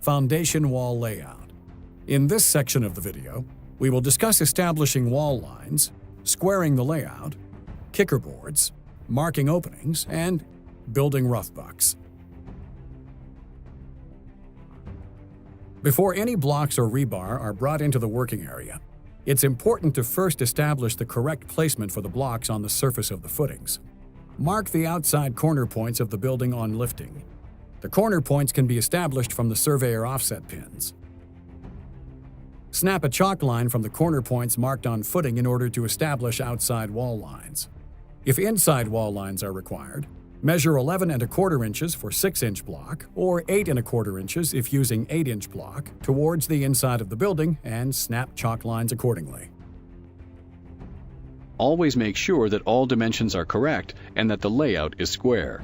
Foundation wall layout. In this section of the video, we will discuss establishing wall lines, squaring the layout, kicker boards, marking openings, and building rough bucks. Before any blocks or rebar are brought into the working area, it's important to first establish the correct placement for the blocks on the surface of the footings. Mark the outside corner points of the building on lifting. The corner points can be established from the surveyor offset pins. Snap a chalk line from the corner points marked on footing in order to establish outside wall lines. If inside wall lines are required, measure 11 1/4 inches for 6-inch block or 8 1/4 inches if using 8-inch block towards the inside of the building and snap chalk lines accordingly. Always make sure that all dimensions are correct and that the layout is square.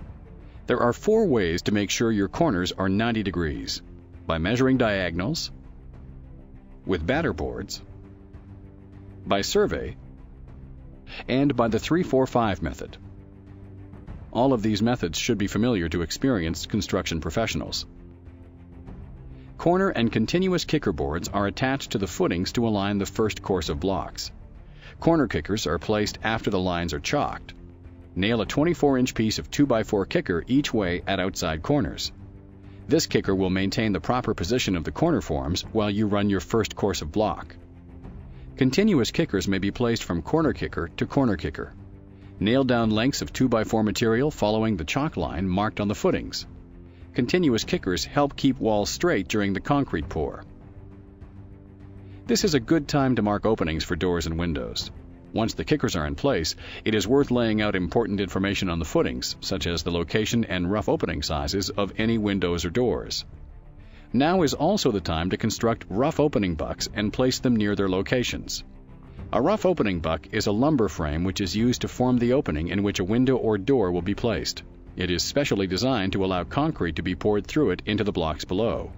There are 4 ways to make sure your corners are 90 degrees: by measuring diagonals, with batter boards, by survey, and by the 3-4-5 method. All of these methods should be familiar to experienced construction professionals. Corner and continuous kicker boards are attached to the footings to align the first course of blocks. Corner kickers are placed after the lines are chalked. Nail a 24-inch piece of 2x4 kicker each way at outside corners. This kicker will maintain the proper position of the corner forms while you run your first course of block. Continuous kickers may be placed from corner kicker to corner kicker. Nail down lengths of 2x4 material following the chalk line marked on the footings. Continuous kickers help keep walls straight during the concrete pour. This is a good time to mark openings for doors and windows. Once the kickers are in place, it is worth laying out important information on the footings, such as the location and rough opening sizes of any windows or doors. Now is also the time to construct rough opening bucks and place them near their locations. A rough opening buck is a lumber frame which is used to form the opening in which a window or door will be placed. It is specially designed to allow concrete to be poured through it into the blocks below.